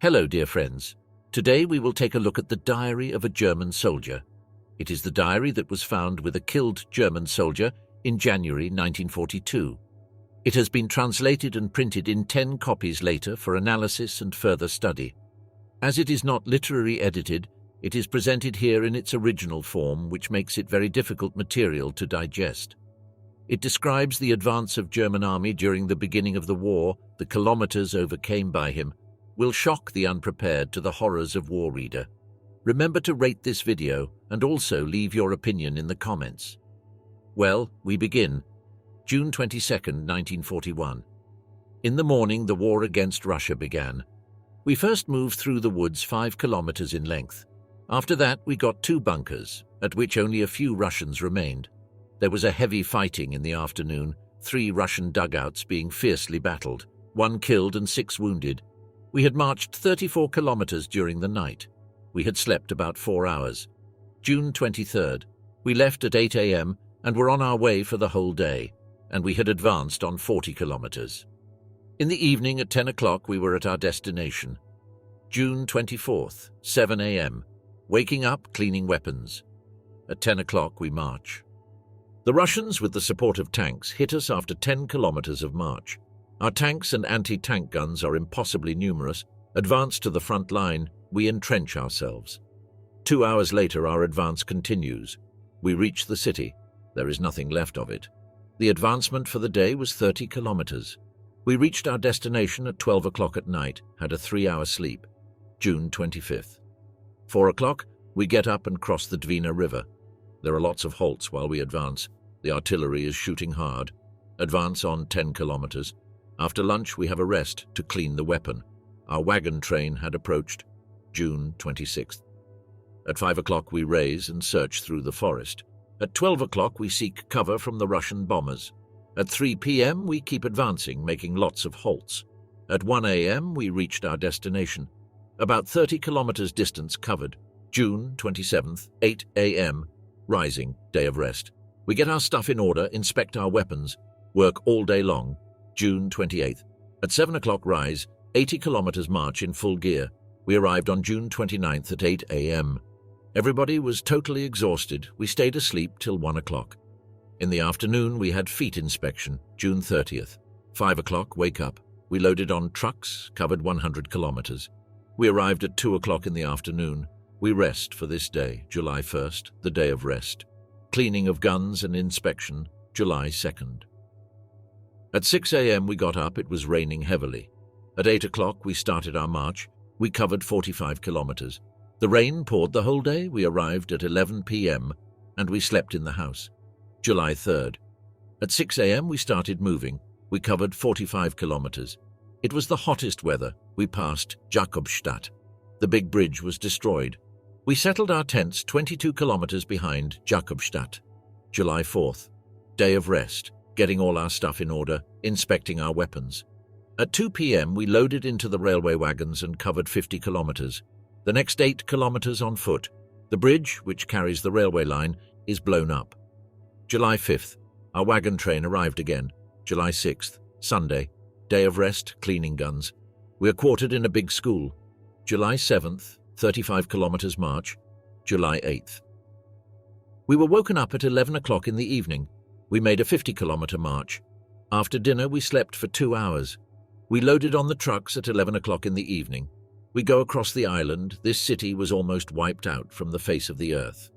Hello, dear friends. Today we will take a look at the diary of a German soldier. It is the diary that was found with a killed German soldier in January 1942. It has been translated and printed in 10 copies later for analysis and further study. As it is not literally edited, it is presented here in its original form, which makes it very difficult material to digest. It describes the advance of German army during the beginning of the war, the kilometers overcame by him, will shock the unprepared to the horrors of war reader. Remember to rate this video and also leave your opinion in the comments. Well, we begin. June 22, 1941. In the morning, the war against Russia began. We first moved through the woods 5 kilometers in length. After that, we got 2 bunkers, at which only a few Russians remained. There was a heavy fighting in the afternoon, 3 Russian dugouts being fiercely battled, 1 killed and 6 wounded. We had marched 34 kilometers during the night. We had slept about 4 hours. June 23rd. We left at 8 a.m. and were on our way for the whole day, and we had advanced on 40 kilometers. In the evening at 10 o'clock we were at our destination. June 24th, 7 a.m. Waking up, cleaning weapons. At 10 o'clock we march. The Russians, with the support of tanks, hit us after 10 kilometers of march. Our tanks and anti-tank guns are impossibly numerous. Advance to the front line, we entrench ourselves. 2 hours later our advance continues. We reach the city. There is nothing left of it. The advancement for the day was 30 kilometers. We reached our destination at 12 o'clock at night, had a 3-hour sleep. June 25th. 4 o'clock, we get up and cross the Luga River. There are lots of halts while we advance. The artillery is shooting hard. Advance on 10 kilometers. After lunch, we have a rest to clean the weapon. Our wagon train had approached. June 26th. At 5 o'clock, we raise and search through the forest. At 12 o'clock, we seek cover from the Russian bombers. At 3 p.m., we keep advancing, making lots of halts. At 1 a.m., we reached our destination. About 30 kilometers distance covered. June 27th, 8 a.m. Rising, day of rest. We get our stuff in order, inspect our weapons, work all day long. June 28th. At 7 o'clock rise, 80 kilometers march in full gear. We arrived on June 29th at 8 a.m. Everybody was totally exhausted. We stayed asleep till 1 o'clock. In the afternoon, we had feet inspection, June 30th. 5 o'clock, wake up. We loaded on trucks, covered 100 kilometers. We arrived at 2 o'clock in the afternoon. We rest for this day, July 1st, the day of rest. Cleaning of guns and inspection, July 2nd. At 6 a.m. we got up. It was raining heavily. At 8 o'clock we started our march. We covered 45 kilometers. The rain poured the whole day. We arrived at 11 p.m. and we slept in the house. July 3rd. At 6 a.m. we started moving. We covered 45 kilometers. It was the hottest weather. We passed Jakobstadt. The big bridge was destroyed. We settled our tents 22 kilometers behind Jakobstadt. July 4th. Day of rest, getting all our stuff in order, inspecting our weapons. At 2 p.m. we loaded into the railway wagons and covered 50 kilometers. The next 8 kilometers on foot. The bridge, which carries the railway line, is blown up. July 5th. Our wagon train arrived again. July 6th. Sunday. Day of rest, cleaning guns. We are quartered in a big school. July 7th. 35 kilometers march. July 8th. We were woken up at 11 o'clock in the evening. We made a 50-kilometer march. After dinner, we slept for 2 hours. We loaded on the trucks at 11 o'clock in the evening. We go across the island. This city was almost wiped out from the face of the earth.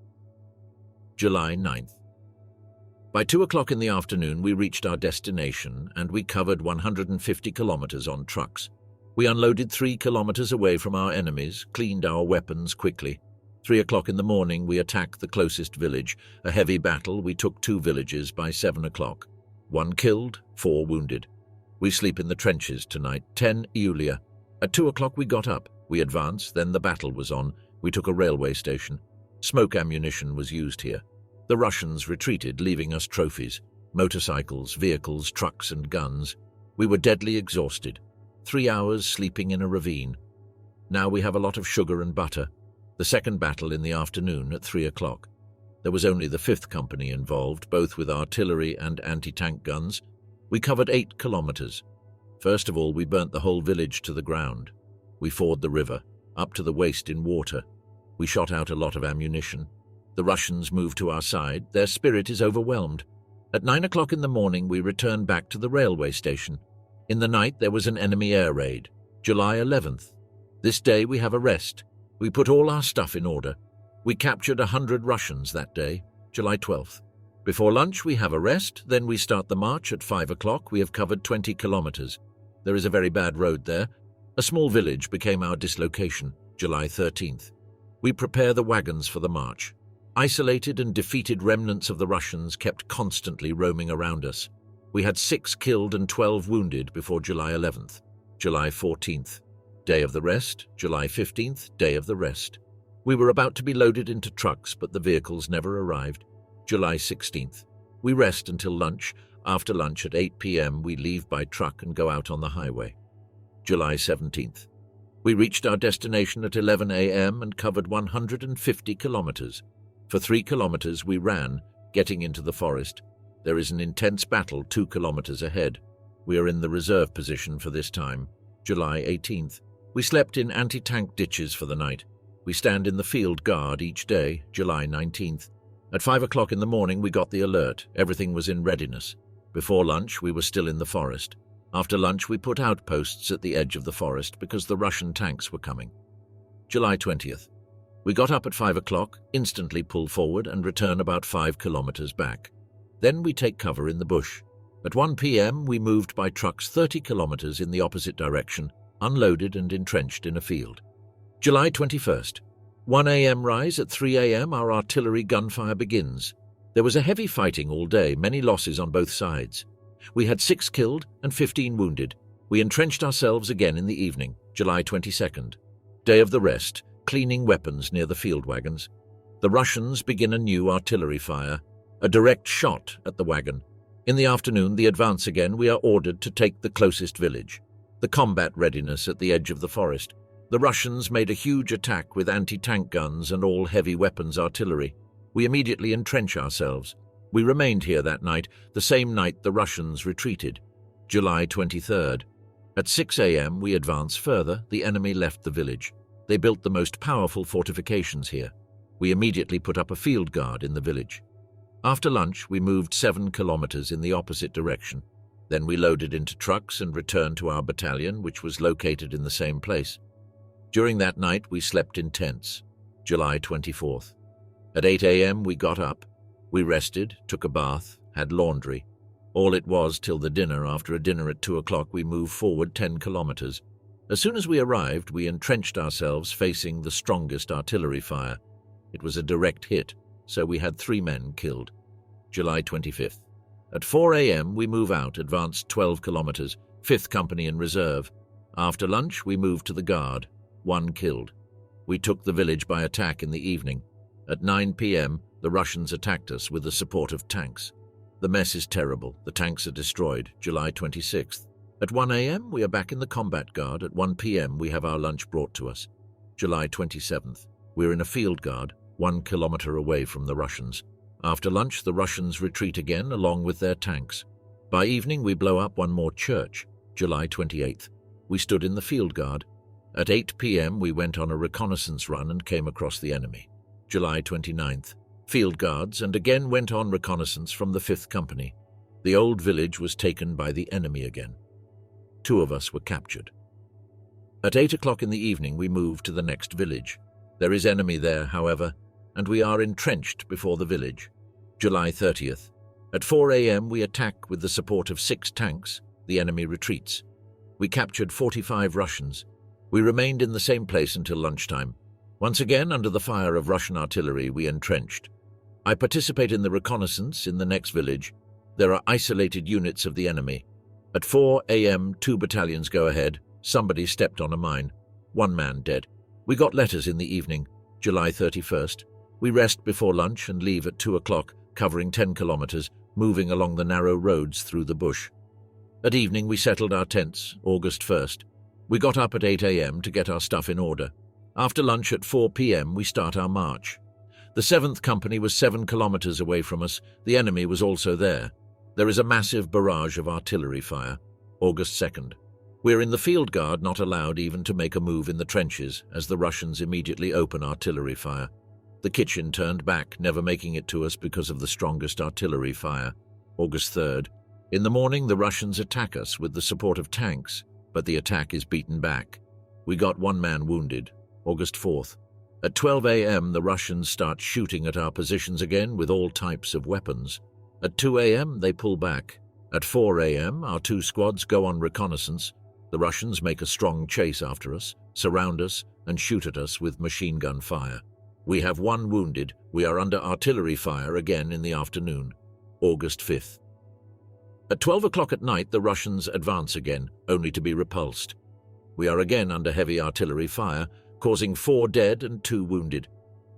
July 9th. By 2 o'clock in the afternoon, we reached our destination and we covered 150 kilometers on trucks. We unloaded 3 kilometers away from our enemies, cleaned our weapons quickly. 3 o'clock in the morning, we attacked the closest village. A heavy battle. We took 2 villages by 7 o'clock. 1 killed, 4 wounded. We sleep in the trenches tonight. 10 Julia. At 2 o'clock we got up. We advanced, then the battle was on. We took a railway station. Smoke ammunition was used here. The Russians retreated, leaving us trophies. Motorcycles, vehicles, trucks and guns. We were deadly exhausted. 3 hours sleeping in a ravine. Now we have a lot of sugar and butter. The second battle in the afternoon at 3 o'clock. There was only the 5th Company involved, both with artillery and anti-tank guns. We covered 8 kilometers. First of all, we burnt the whole village to the ground. We ford the river, up to the waist in water. We shot out a lot of ammunition. The Russians move to our side. Their spirit is overwhelmed. At 9 o'clock in the morning, we return back to the railway station. In the night, there was an enemy air raid, July 11th. This day, we have a rest. We put all our stuff in order. We captured 100 Russians that day, July 12th. Before lunch, we have a rest. Then we start the march at 5 o'clock. We have covered 20 kilometers. There is a very bad road there. A small village became our dislocation, July 13th. We prepare the wagons for the march. Isolated and defeated remnants of the Russians kept constantly roaming around us. We had 6 killed and 12 wounded before July 11th, July 14th. Day of the rest, July 15th, day of the rest. We were about to be loaded into trucks, but the vehicles never arrived. July 16th. We rest until lunch. After lunch at 8 p.m. we leave by truck and go out on the highway. July 17th. We reached our destination at 11 a.m. and covered 150 kilometers. For 3 kilometers we ran, getting into the forest. There is an intense battle 2 kilometers ahead. We are in the reserve position for this time. July 18th. We slept in anti-tank ditches for the night. We stand in the field guard each day, July 19th. At 5 o'clock in the morning we got the alert. Everything was in readiness. Before lunch we were still in the forest. After lunch we put outposts at the edge of the forest because the Russian tanks were coming. July 20th. We got up at 5 o'clock, instantly pull forward and return about 5 kilometers back. Then we take cover in the bush. At 1 p.m. we moved by trucks 30 kilometers in the opposite direction, unloaded and entrenched in a field. July 21st. 1 a.m. rise. At 3 a.m. our artillery gunfire begins. There was a heavy fighting all day, many losses on both sides. We had 6 killed and 15 wounded. We entrenched ourselves again in the evening, July 22nd. Day of the rest, cleaning weapons near the field wagons. The Russians begin a new artillery fire, a direct shot at the wagon. In the afternoon, the advance again, we are ordered to take the closest village. The combat readiness at the edge of the forest. The Russians made a huge attack with anti-tank guns and all heavy weapons artillery. We immediately entrench ourselves. We remained here that night, the same night the Russians retreated. July 23rd. At 6 a.m. we advance further. The enemy left the village. They built the most powerful fortifications here. We immediately put up a field guard in the village. After lunch, we moved 7 kilometers in the opposite direction. Then we loaded into trucks and returned to our battalion, which was located in the same place. During that night, we slept in tents. July 24th. At 8 a.m. we got up. We rested, took a bath, had laundry. All it was till the dinner. After a dinner at 2 o'clock, we moved forward 10 kilometers. As soon as we arrived, we entrenched ourselves facing the strongest artillery fire. It was a direct hit, so we had 3 men killed. July 25th. At 4 a.m. we move out, advanced 12 kilometers, 5th Company in reserve. After lunch, we moved to the guard. 1 killed. We took the village by attack in the evening. At 9 p.m., the Russians attacked us with the support of tanks. The mess is terrible. The tanks are destroyed. July 26th. At 1 a.m., we are back in the combat guard. At 1 p.m., we have our lunch brought to us. July 27th. We're in a field guard, 1 kilometer away from the Russians. After lunch, the Russians retreat again, along with their tanks. By evening, we blow up one more church. July 28th. We stood in the field guard. At 8 p.m., we went on a reconnaissance run and came across the enemy. July 29th. Field guards, and again went on reconnaissance from the 5th Company. The old village was taken by the enemy again. 2 of us were captured. At 8 o'clock in the evening, we moved to the next village. There is enemy there, however, and we are entrenched before the village. July 30th. At 4 a.m. we attack with the support of 6 tanks. The enemy retreats. We captured 45 Russians. We remained in the same place until lunchtime. Once again, under the fire of Russian artillery, we entrenched. I participate in the reconnaissance in the next village. There are isolated units of the enemy. At 4 a.m., 2 battalions go ahead. Somebody stepped on a mine. 1 man dead. We got letters in the evening. July 31st. We rest before lunch and leave at 2 o'clock, covering 10 kilometers, moving along the narrow roads through the bush. At evening, we settled our tents, August 1st. We got up at 8 a.m. to get our stuff in order. After lunch at 4 p.m., we start our march. The 7th Company was 7 kilometers away from us. The enemy was also there. There is a massive barrage of artillery fire. August 2nd. We're in the field guard, not allowed even to make a move in the trenches, as the Russians immediately open artillery fire. The kitchen turned back, never making it to us because of the strongest artillery fire. August 3rd. In the morning, the Russians attack us with the support of tanks, but the attack is beaten back. We got one man wounded. August 4th. At 12 a.m., the Russians start shooting at our positions again with all types of weapons. At 2 a.m., they pull back. At 4 a.m., our two squads go on reconnaissance. The Russians make a strong chase after us, surround us, and shoot at us with machine gun fire. We have one wounded. We are under artillery fire again in the afternoon. August 5th. At 12 o'clock at night, the Russians advance again, only to be repulsed. We are again under heavy artillery fire, causing 4 dead and 2 wounded.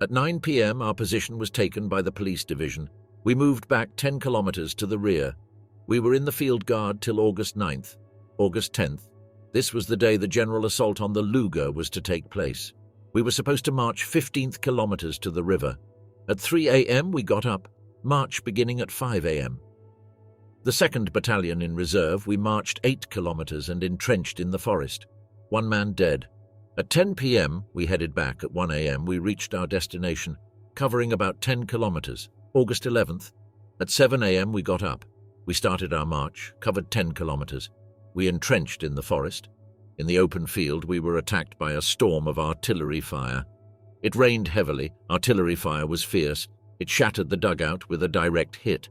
At 9 p.m., our position was taken by the police division. We moved back 10 kilometers to the rear. We were in the field guard till August 9th. August 10th. This was the day the general assault on the Luga was to take place. We were supposed to march 15 kilometers to the river. At 3 a.m. we got up, march beginning at 5 a.m. The 2nd Battalion in reserve, we marched 8 kilometers and entrenched in the forest. 1 man dead. At 10 p.m. we headed back. At 1 a.m. we reached our destination, covering about 10 kilometers. August 11th. At 7 a.m. we got up. We started our march, covered 10 kilometers. We entrenched in the forest. In the open field, we were attacked by a storm of artillery fire. It rained heavily. Artillery fire was fierce. It shattered the dugout with a direct hit.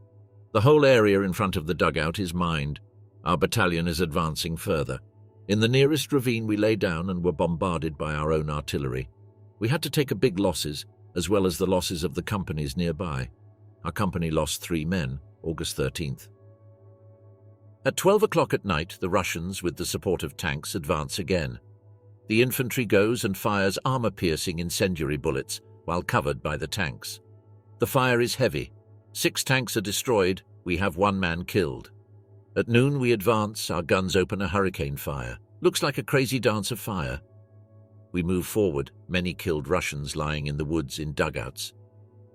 The whole area in front of the dugout is mined. Our battalion is advancing further. In the nearest ravine, we lay down and were bombarded by our own artillery. We had to take big losses, as well as the losses of the companies nearby. Our company lost 3 men, August 13th. At 12 o'clock at night, the Russians, with the support of tanks, advance again. The infantry goes and fires armor-piercing incendiary bullets while covered by the tanks. The fire is heavy. 6 tanks are destroyed. We have 1 man killed. At noon, we advance. Our guns open a hurricane fire. Looks like a crazy dance of fire. We move forward. Many killed Russians lying in the woods in dugouts.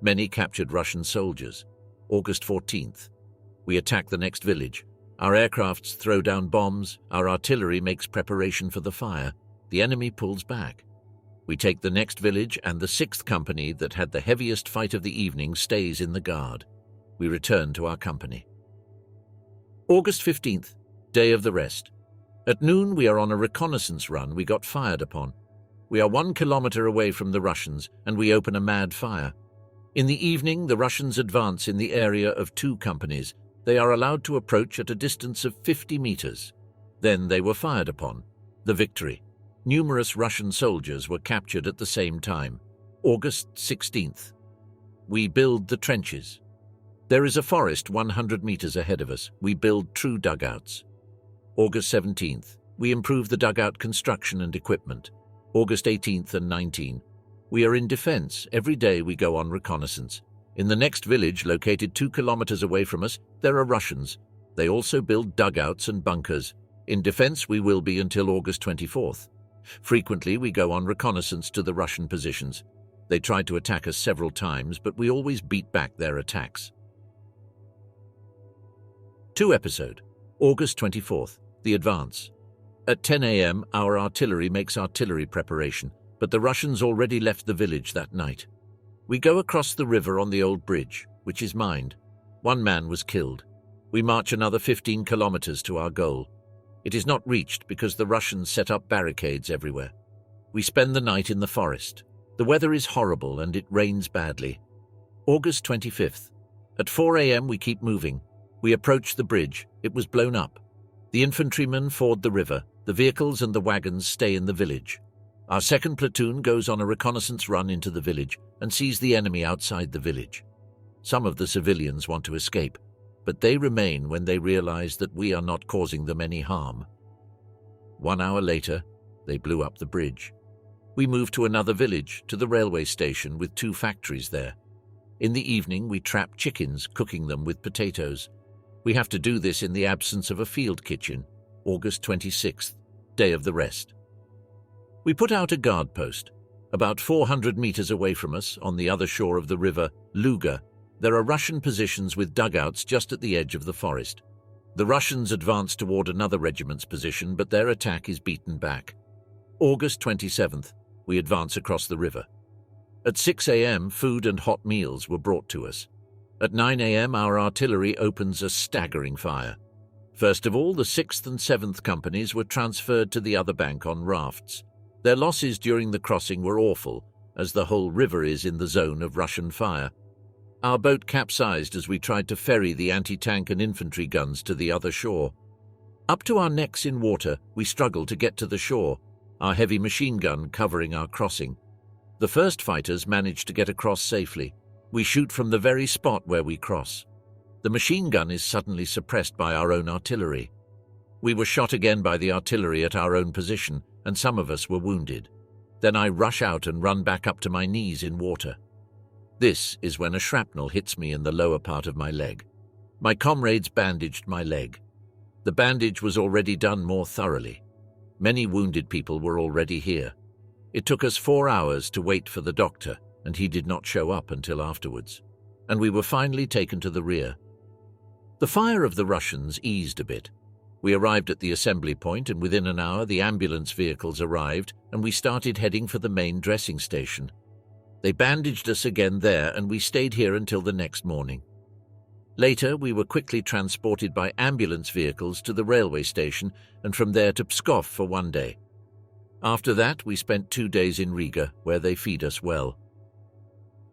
Many captured Russian soldiers. August 14th. We attack the next village. Our aircrafts throw down bombs. Our artillery makes preparation for the fire. The enemy pulls back. We take the next village, and the 6th company that had the heaviest fight of the evening stays in the guard. We return to our company. August 15th, day of the rest. At noon, we are on a reconnaissance run. We got fired upon. We are 1 kilometer away from the Russians, and we open a mad fire. In the evening, the Russians advance in the area of 2 companies. They are allowed to approach at a distance of 50 meters. Then they were fired upon. The victory. Numerous Russian soldiers were captured at the same time. August 16th. We build the trenches. There is a forest 100 meters ahead of us. We build true dugouts. August 17th. We improve the dugout construction and equipment. August 18th and 19th. We are in defense. Every day we go on reconnaissance. In the next village, located 2 kilometers away from us, there are Russians. They also build dugouts and bunkers. In defense we will be until August 24th. Frequently we go on reconnaissance to the Russian positions. They tried to attack us several times, but we always beat back their attacks. 2 episode. August 24th. The advance. At 10 a.m. our artillery makes artillery preparation, but the Russians already left the village that night. We go across the river on the old bridge, which is mined. 1 man was killed. We march another 15 kilometers to our goal. It is not reached because the Russians set up barricades everywhere. We spend the night in the forest. The weather is horrible and it rains badly. August 25th. At 4 a.m. we keep moving. We approach the bridge. It was blown up. The infantrymen ford the river. The vehicles and the wagons stay in the village. Our 2nd platoon goes on a reconnaissance run into the village and sees the enemy outside the village. Some of the civilians want to escape, but they remain when they realize that we are not causing them any harm. 1 hour later, they blew up the bridge. We move to another village, to the railway station with 2 factories there. In the evening, we trap chickens, cooking them with potatoes. We have to do this in the absence of a field kitchen. August 26th, day of the rest. We put out a guard post. About 400 meters away from us, on the other shore of the river, Luga, there are Russian positions with dugouts just at the edge of the forest. The Russians advance toward another regiment's position, but their attack is beaten back. August 27th, we advance across the river. At 6 a.m., food and hot meals were brought to us. At 9 a.m., our artillery opens a staggering fire. First of all, the 6th and 7th companies were transferred to the other bank on rafts. Their losses during the crossing were awful, as the whole river is in the zone of Russian fire. Our boat capsized as we tried to ferry the anti-tank and infantry guns to the other shore. Up to our necks in water, we struggled to get to the shore, our heavy machine gun covering our crossing. The first fighters managed to get across safely. We shoot from the very spot where we cross. The machine gun is suddenly suppressed by our own artillery. We were shot again by the artillery at our own position, and some of us were wounded. Then I rush out and run back up to my knees in water. This is when a shrapnel hits me in the lower part of my leg. My comrades bandaged my leg. The bandage was already done more thoroughly. Many wounded people were already here. It took us 4 hours to wait for the doctor, and he did not show up until afterwards. And we were finally taken to the rear. The fire of the Russians eased a bit. We arrived at the assembly point, and within an hour the ambulance vehicles arrived, and we started heading for the main dressing station. They bandaged us again there, and we stayed here until the next morning. Later, we were quickly transported by ambulance vehicles to the railway station, and from there to Pskov for 1 day. After that, we spent 2 days in Riga, where they feed us well.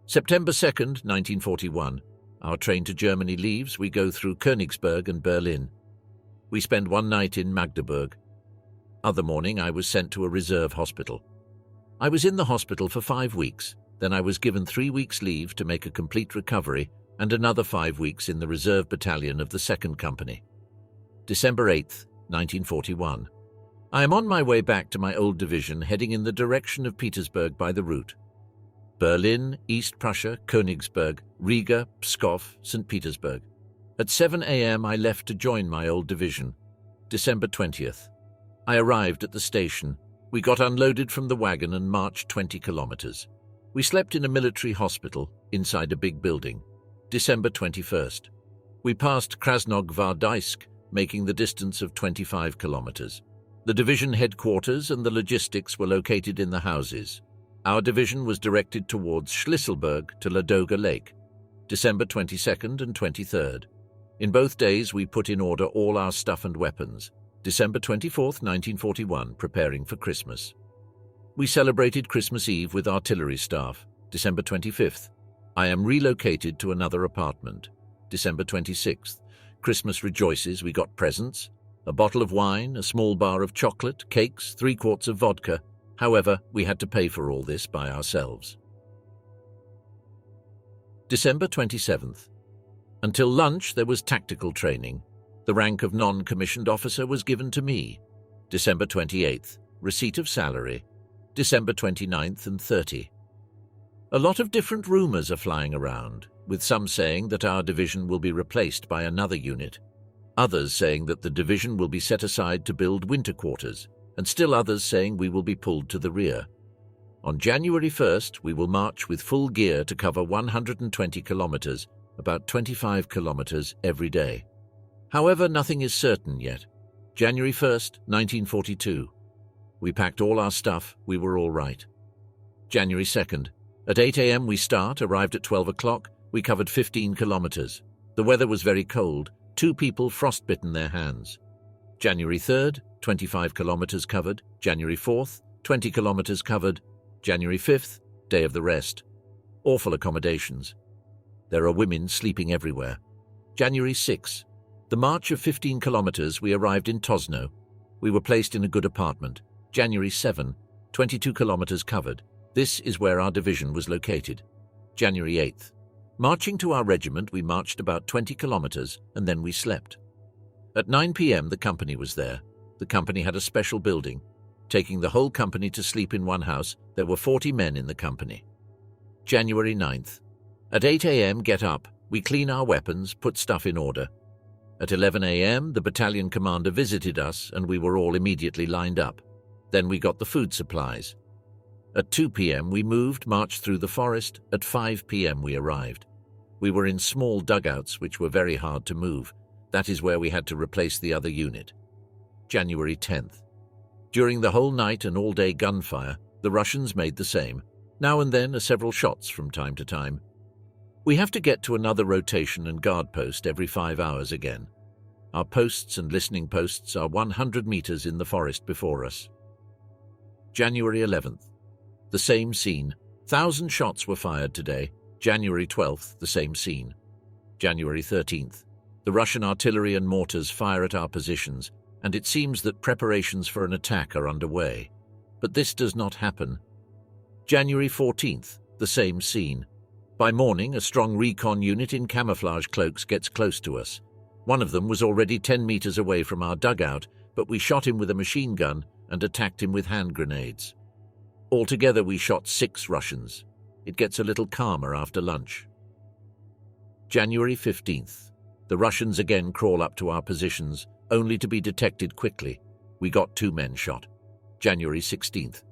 September 2nd, 1941. Our train to Germany leaves. We go through Königsberg and Berlin. We spend 1 night in Magdeburg. Other morning, I was sent to a reserve hospital. I was in the hospital for 5 weeks. Then I was given 3 weeks leave to make a complete recovery, and another 5 weeks in the reserve battalion of the 2nd Company. December 8th, 1941. I am on my way back to my old division, heading in the direction of Petersburg by the route. Berlin, East Prussia, Königsberg, Riga, Pskov, St. Petersburg. At 7 a.m. I left to join my old division. December 20th. I arrived at the station. We got unloaded from the wagon and marched 20 kilometers. We slept in a military hospital inside a big building. December 21st. We passed Krasnogvardsk, making the distance of 25 kilometers. The division headquarters and the logistics were located in the houses. Our division was directed towards Schlisselburg to Ladoga Lake. December 22nd and 23rd. In both days we put in order all our stuff and weapons. December 24th, 1941, preparing for Christmas. We celebrated Christmas Eve with artillery staff. December 25th. I am relocated to another apartment. December 26th. Christmas rejoices. We got presents. A bottle of wine, a small bar of chocolate, cakes, 3 quarts of vodka. However, we had to pay for all this by ourselves. December 27th. Until lunch, there was tactical training. The rank of non-commissioned officer was given to me. December 28th. Receipt of salary. December 29th and 30. A lot of different rumors are flying around, with some saying that our division will be replaced by another unit, others saying that the division will be set aside to build winter quarters, and still others saying we will be pulled to the rear. On January 1st, we will march with full gear to cover 120 kilometers, about 25 kilometers every day. However, nothing is certain yet. January 1st, 1942. We packed all our stuff. We were all right. January 2nd. At 8 a.m. we arrived at 12 o'clock. We covered 15 kilometers. The weather was very cold. 2 people frostbitten their hands. January 3rd, 25 kilometers covered. January 4th, 20 kilometers covered. January 5th, day of the rest. Awful accommodations. There are women sleeping everywhere. January 6th. The march of 15 kilometers, we arrived in Tosno. We were placed in a good apartment. January 7, 22 kilometers covered. This is where our division was located. January 8th. Marching to our regiment, we marched about 20 kilometers, and then we slept. At 9 p.m. the company was there. The company had a special building. Taking the whole company to sleep in one house, there were 40 men in the company. January 9th. At 8 a.m. get up. We clean our weapons, put stuff in order. At 11 a.m. the battalion commander visited us, and we were all immediately lined up. Then we got the food supplies. At 2 p.m. we moved, marched through the forest. At 5 p.m. we arrived. We were in small dugouts which were very hard to move. That is where we had to replace the other unit. January 10th. During the whole night and all-day gunfire, the Russians made the same. Now and then several shots from time to time. We have to get to another rotation and guard post every 5 hours again. Our posts and listening posts are 100 meters in the forest before us. January 11th. The same scene. 1,000 shots were fired today. January 12th, the same scene. January 13th. The Russian artillery and mortars fire at our positions, and it seems that preparations for an attack are underway. But this does not happen. January 14th, the same scene. By morning, a strong recon unit in camouflage cloaks gets close to us. One of them was already 10 meters away from our dugout, but we shot him with a machine gun and attacked him with hand grenades. Altogether, we shot 6 Russians. It gets a little calmer after lunch. January 15th. The Russians again crawl up to our positions, only to be detected quickly. We got 2 men shot. January 16th.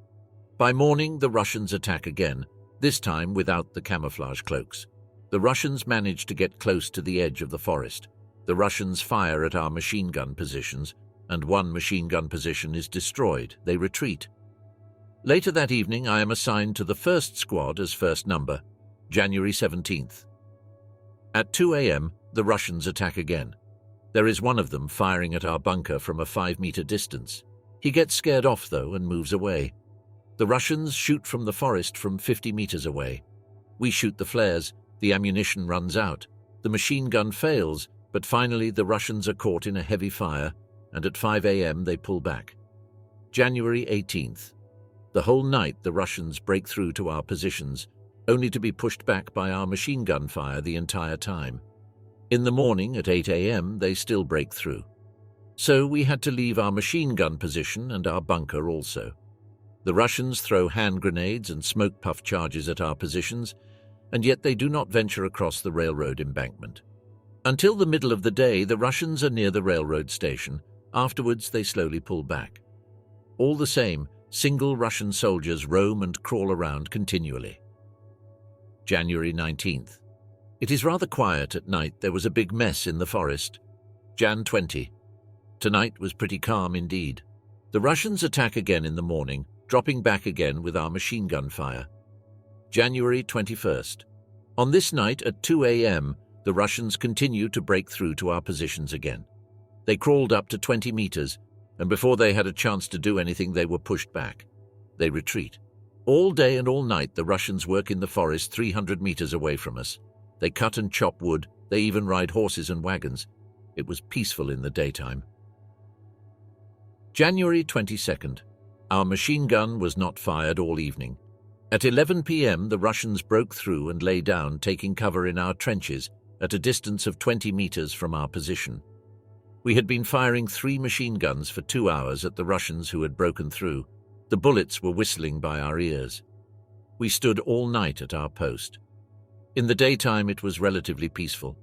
By morning, the Russians attack again, this time without the camouflage cloaks. The Russians manage to get close to the edge of the forest. The Russians fire at our machine gun positions, and 1 machine gun position is destroyed. They retreat. Later that evening, I am assigned to the 1st Squad as first number, January 17th. At 2 a.m., the Russians attack again. There is one of them firing at our bunker from a 5-meter distance. He gets scared off, though, and moves away. The Russians shoot from the forest from 50 meters away. We shoot the flares. The ammunition runs out. The machine gun fails, but finally the Russians are caught in a heavy fire, and at 5 a.m. they pull back. January 18th. The whole night the Russians break through to our positions, only to be pushed back by our machine gun fire the entire time. In the morning at 8 a.m. they still break through. So we had to leave our machine gun position and our bunker also. The Russians throw hand grenades and smoke puff charges at our positions, and yet they do not venture across the railroad embankment. Until the middle of the day, the Russians are near the railroad station. Afterwards, they slowly pull back. All the same, single Russian soldiers roam and crawl around continually. January 19th. It is rather quiet at night. There was a big mess in the forest. Jan 20. Tonight was pretty calm indeed. The Russians attack again in the morning, dropping back again with our machine gun fire. January 21st. On this night at 2 a.m., the Russians continued to break through to our positions again. They crawled up to 20 meters, and before they had a chance to do anything, they were pushed back. They retreat. All day and all night, the Russians work in the forest 300 meters away from us. They cut and chop wood. They even ride horses and wagons. It was peaceful in the daytime. January 22nd. Our machine gun was not fired all evening. At 11 p.m., the Russians broke through and lay down, taking cover in our trenches at a distance of 20 meters from our position. We had been firing 3 machine guns for 2 hours at the Russians who had broken through. The bullets were whistling by our ears. We stood all night at our post. In the daytime, it was relatively peaceful.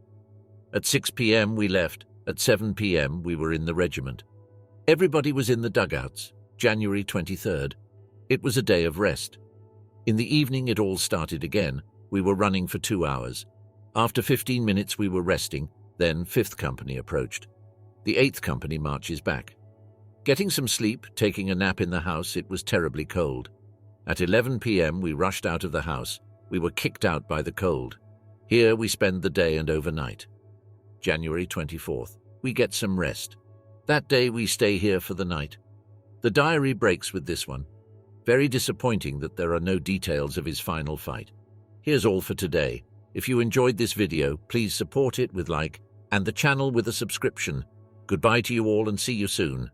At 6 p.m. we left. At 7 p.m. we were in the regiment. Everybody was in the dugouts. January 23rd. It was a day of rest. In the evening, it all started again. We were running for 2 hours. After 15 minutes, we were resting. Then 5th Company approached. The 8th Company marches back. Getting some sleep, taking a nap in the house, it was terribly cold. At 11 p.m. we rushed out of the house. We were kicked out by the cold. Here we spend the day and overnight. January 24th. We get some rest. That day we stay here for the night. The diary breaks with this one. Very disappointing that there are no details of his final fight. Here's all for today. If you enjoyed this video, please support it with like and the channel with a subscription. Goodbye to you all and see you soon.